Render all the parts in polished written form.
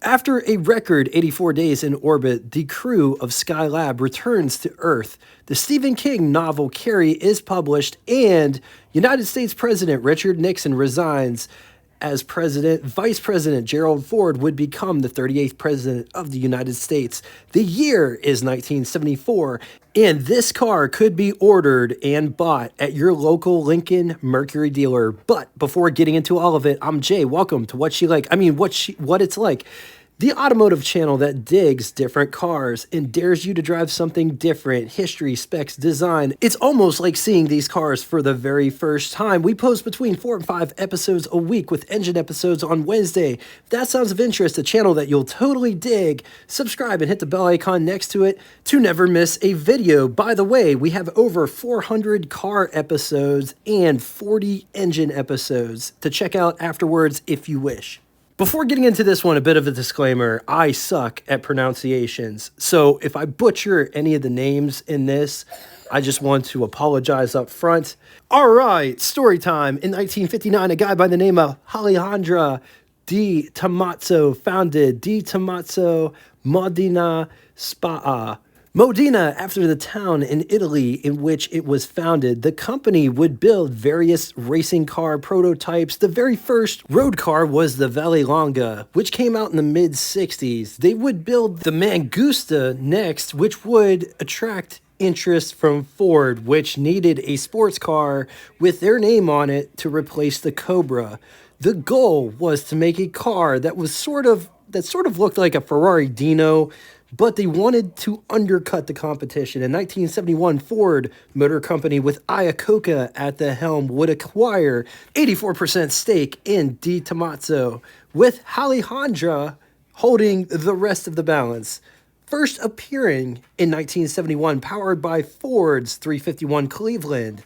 After a record 84 days in orbit, the crew of Skylab returns to Earth. The Stephen King novel Carrie is published, and United States President Richard Nixon resigns as president. Vice President Gerald Ford would become the 38th president of the United States. The year is 1974, and this car could be ordered and bought at your local Lincoln Mercury dealer. But before getting into all of it, I'm Jay. Welcome to What It's Like. The automotive channel that digs different cars and dares you to drive something different, history, specs, design. It's almost like seeing these cars for the very first time. We post between 4 and 5 episodes a week with engine episodes on Wednesday. If that sounds of interest, a channel that you'll totally dig, subscribe and hit the bell icon next to it to never miss a video. By the way, we have over 400 car episodes and 40 engine episodes to check out afterwards if you wish. Before getting into this one, a bit of a disclaimer. I suck at pronunciations. So if I butcher any of the names in this, I just want to apologize up front. All right, story time. In 1959, a guy by the name of Alejandro di Tomaso founded Di Tomaso Modena Spa. Modena, after the town in Italy in which it was founded. The company would build various racing car prototypes. The very first road car was the Vallelonga, which came out in the mid-60s. They would build the Mangusta next, which would attract interest from Ford, which needed a sports car with their name on it to replace the Cobra. The goal was to make a car that sort of looked like a Ferrari Dino, but they wanted to undercut the competition. In 1971, Ford Motor Company with Iacocca at the helm would acquire 84% stake in Di Tomaso, with Alejandra holding the rest of the balance. First appearing in 1971, powered by Ford's 351 Cleveland.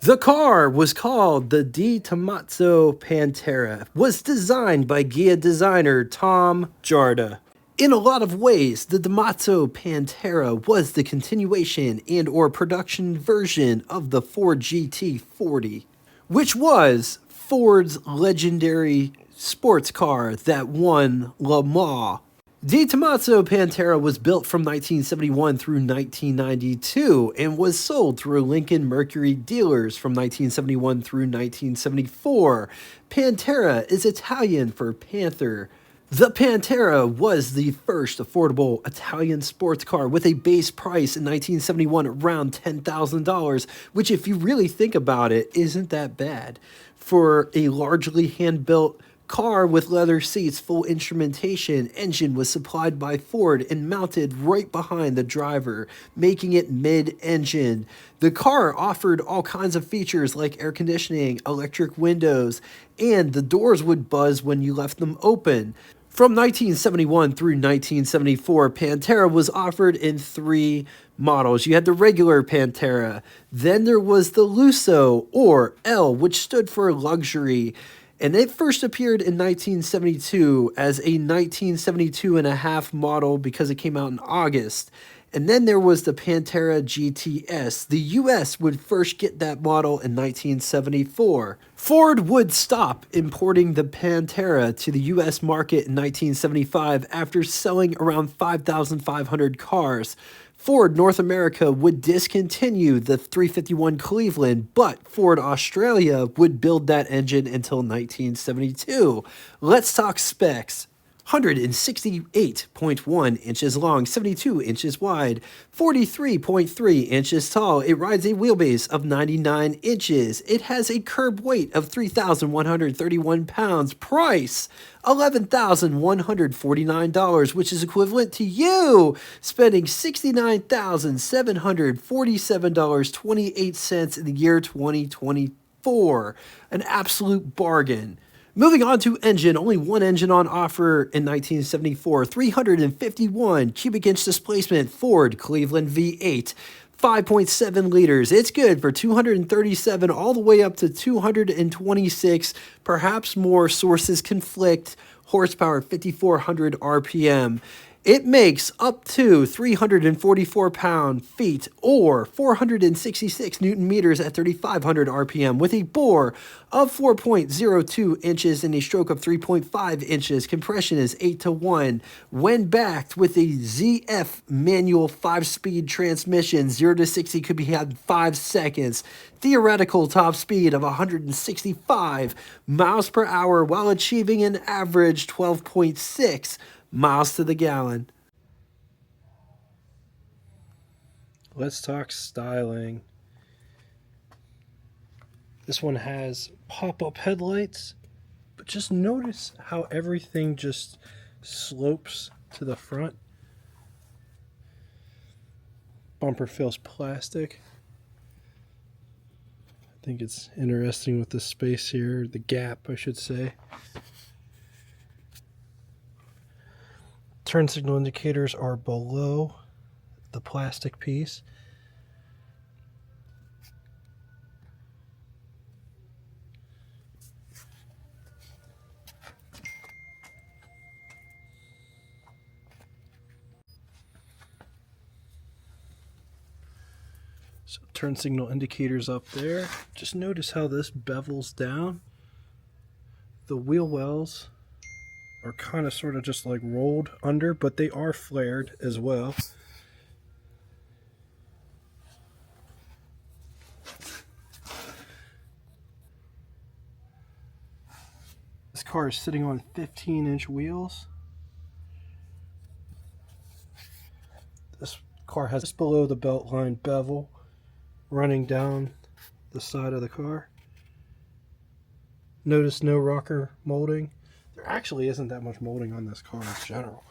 The car was called the Di Tomaso Pantera, was designed by Ghia designer Tom Jarda. In a lot of ways, the Tomaso Pantera was the continuation and or production version of the Ford GT40, which was Ford's legendary sports car that won Le Mans. Di Tomaso Pantera was built from 1971 through 1992 and was sold through Lincoln Mercury dealers from 1971 through 1974. Pantera is Italian for panther. The Pantera was the first affordable Italian sports car with a base price in 1971 around $10,000, which if you really think about it, isn't that bad. For a largely hand-built car with leather seats, full instrumentation, engine was supplied by Ford and mounted right behind the driver, making it mid-engine. The car offered all kinds of features like air conditioning, electric windows, and the doors would buzz when you left them open. From 1971 through 1974, Pantera was offered in 3 models. You had the regular Pantera, then there was the Lusso, or L, which stood for luxury, and it first appeared in 1972 as a 1972 and a half model because it came out in August. And then there was the Pantera GTS. The US would first get that model in 1974. Ford would stop importing the Pantera to the US market in 1975 after selling around 5,500 cars. Ford North America would discontinue the 351 Cleveland, but Ford Australia would build that engine until 1972. Let's talk specs. 168.1 inches long, 72 inches wide, 43.3 inches tall. It rides a wheelbase of 99 inches. It has a curb weight of 3,131 pounds. Price, $11,149, which is equivalent to you spending $69,747.28 in the year 2024. An absolute bargain. Moving on to engine, only one engine on offer in 1974, 351 cubic inch displacement Ford Cleveland V8, 5.7 liters. It's good for 237 all the way up to 226, perhaps more. Sources conflict. Horsepower 5,400 RPM. It makes up to 344 pound-feet or 466 Newton meters at 3,500 RPM with a bore of 4.02 inches and a stroke of 3.5 inches. Compression is 8-to-1. When backed with a ZF manual 5-speed transmission, 0 to 60 could be had in 5 seconds. Theoretical top speed of 165 miles per hour while achieving an average 12.6 miles to the gallon. Let's talk styling. This one has pop-up headlights, but just notice how everything just slopes to the front. Bumper feels plastic. I think it's interesting with the space here, the gap, I should say. Turn signal indicators are below the plastic piece. So turn signal indicators up there. Just notice how this bevels down. The wheel wells are kind of sort of just like rolled under, but they are flared as well. This car is sitting on 15-inch wheels. This car has just below the belt line bevel running down the side of the car. Notice no rocker molding. There actually isn't that much molding on this car in general.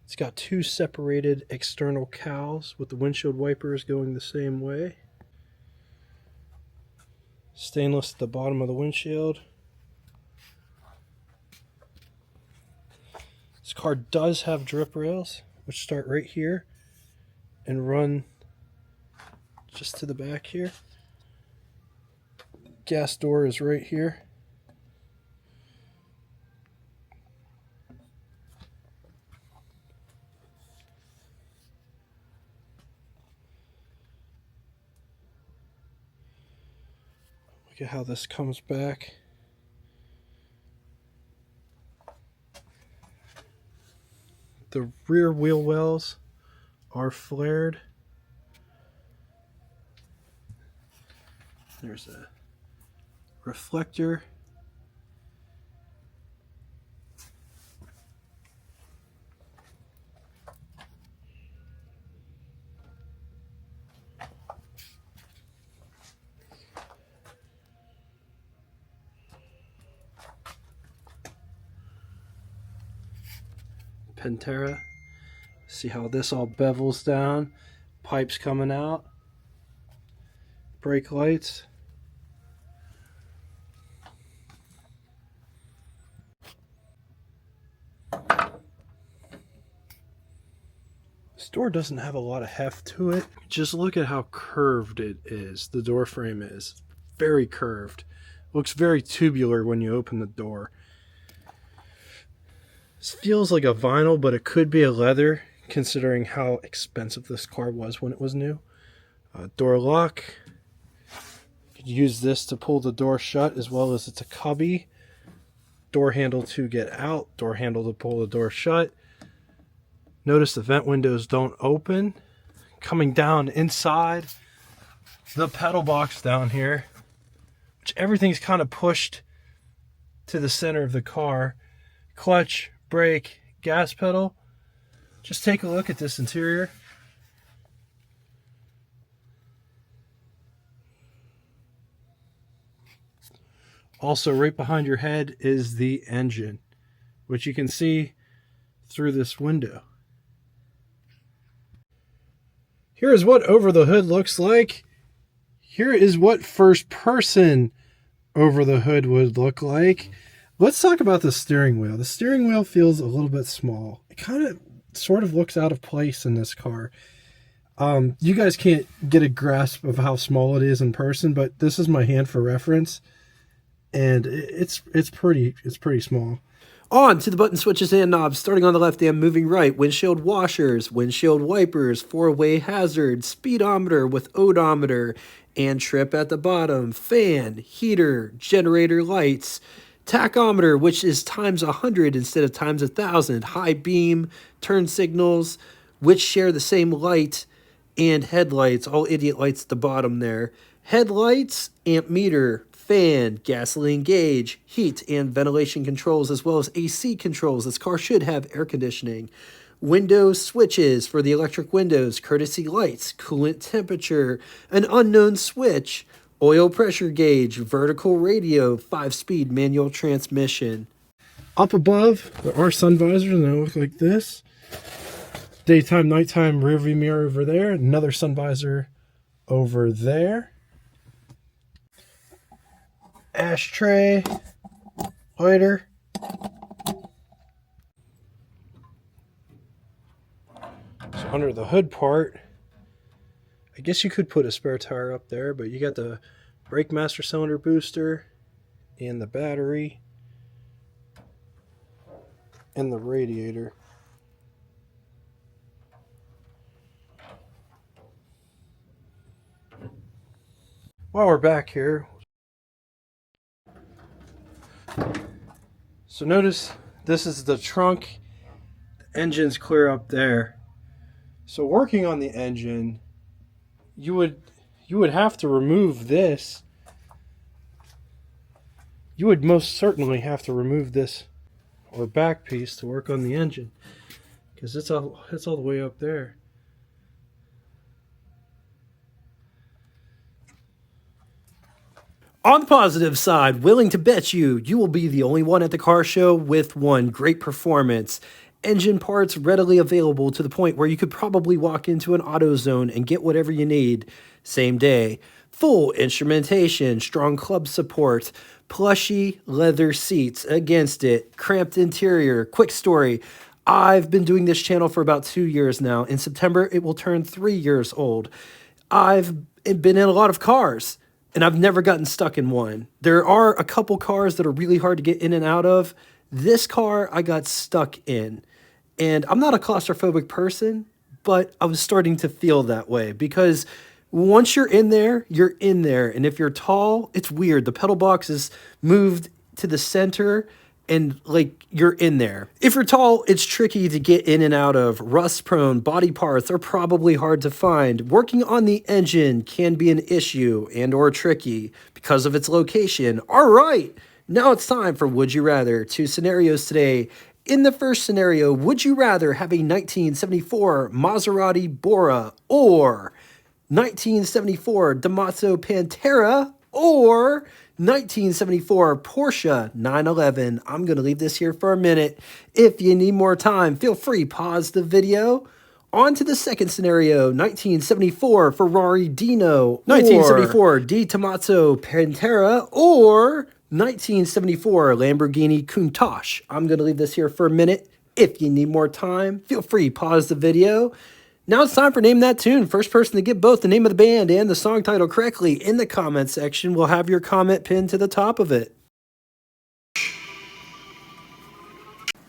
It's got 2 separated external cowls with the windshield wipers going the same way. Stainless at the bottom of the windshield. This car does have drip rails, which start right here and run just to the back here. Gas door is right here. Look at how this comes back. The rear wheel wells are flared. There's a reflector. Pantera. See how this all bevels down. Pipes coming out. Brake lights. This door doesn't have a lot of heft to it. Just look at how curved it is. The door frame is very curved. Looks very tubular when you open the door. This feels like a vinyl, but it could be a leather, considering how expensive this car was when it was new. Door lock. You could use this to pull the door shut, as well as it's a cubby. Door handle to get out. Door handle to pull the door shut. Notice the vent windows don't open. Coming down inside the pedal box down here, which everything's kind of pushed to the center of the car. Clutch, brake, gas pedal. Just take a look at this interior. Also, right behind your head is the engine, which you can see through this window. Here is what over the hood looks like. Here is what first person over the hood would look like. Let's talk about the steering wheel. The steering wheel feels a little bit small. It kind of sort of looks out of place in this car. You guys can't get a grasp of how small it is in person, but this is my hand for reference. and it's pretty small. On to the button switches and knobs, starting on the left and moving right. Windshield washers, windshield wipers, four-way hazard, speedometer with odometer, and trip at the bottom. Fan, heater, generator lights, tachometer, which is times 100 instead of times 1,000. High beam, turn signals, which share the same light, and headlights, all idiot lights at the bottom there. Headlights, amp meter, fan, gasoline gauge, heat and ventilation controls, as well as AC controls. This car should have air conditioning. Window switches for the electric windows, courtesy lights, coolant temperature, an unknown switch, oil pressure gauge, vertical radio, 5-speed manual transmission. Up above, there are sun visors, and they look like this. Daytime, nighttime rear view mirror over there. Another sun visor over there. Ashtray, lighter. So under the hood part, I guess you could put a spare tire up there, but you got the brake master cylinder booster and the battery and the radiator. While we're back here, so notice this is the trunk. The engine's clear up there. So working on the engine, you would have to remove this. You would most certainly have to remove this or back piece to work on the engine, because it's all the way up there. On the positive side, willing to bet you will be the only one at the car show with one great performance. Engine parts readily available to the point where you could probably walk into an AutoZone and get whatever you need same day. Full instrumentation, strong club support, plushy leather seats against it, cramped interior. Quick story, I've been doing this channel for about 2 years now. In September, it will turn 3 years old. I've been in a lot of cars, and I've never gotten stuck in one. There are a couple cars that are really hard to get in and out of. This car I got stuck in. And I'm not a claustrophobic person, but I was starting to feel that way because once you're in there, you're in there. And if you're tall, it's weird. The pedal box is moved to the center and like you're in there. If you're tall, it's tricky to get in and out of. Rust-prone body parts are probably hard to find. Working on the engine can be an issue and or tricky because of its location. All right, now it's time for Would You Rather. 2 scenarios today. In the first scenario, would you rather have a 1974 Maserati Bora or 1974 Tomaso Pantera or 1974 Porsche 911. I'm going to leave this here for a minute. If you need more time, feel free, pause the video. On to the second scenario, 1974 Ferrari Dino, 1974 Di Tomaso Pantera, or 1974 Lamborghini Countach. I'm going to leave this here for a minute. If you need more time, feel free, pause the video. Now it's time for Name That Tune. First person to get both the name of the band and the song title correctly in the comment section will have your comment pinned to the top of it.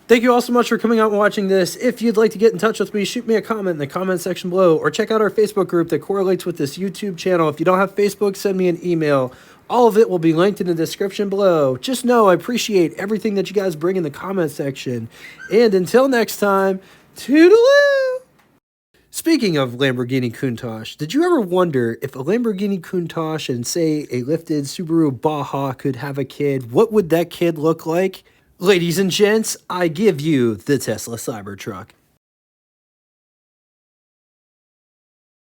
Thank you all so much for coming out and watching this. If you'd like to get in touch with me, shoot me a comment in the comment section below or check out our Facebook group that correlates with this YouTube channel. If you don't have Facebook, send me an email. All of it will be linked in the description below. Just know I appreciate everything that you guys bring in the comment section. And until next time, toodaloo! Speaking of Lamborghini Countach, did you ever wonder if a Lamborghini Countach and, say, a lifted Subaru Baja could have a kid, what would that kid look like? Ladies and gents, I give you the Tesla Cybertruck.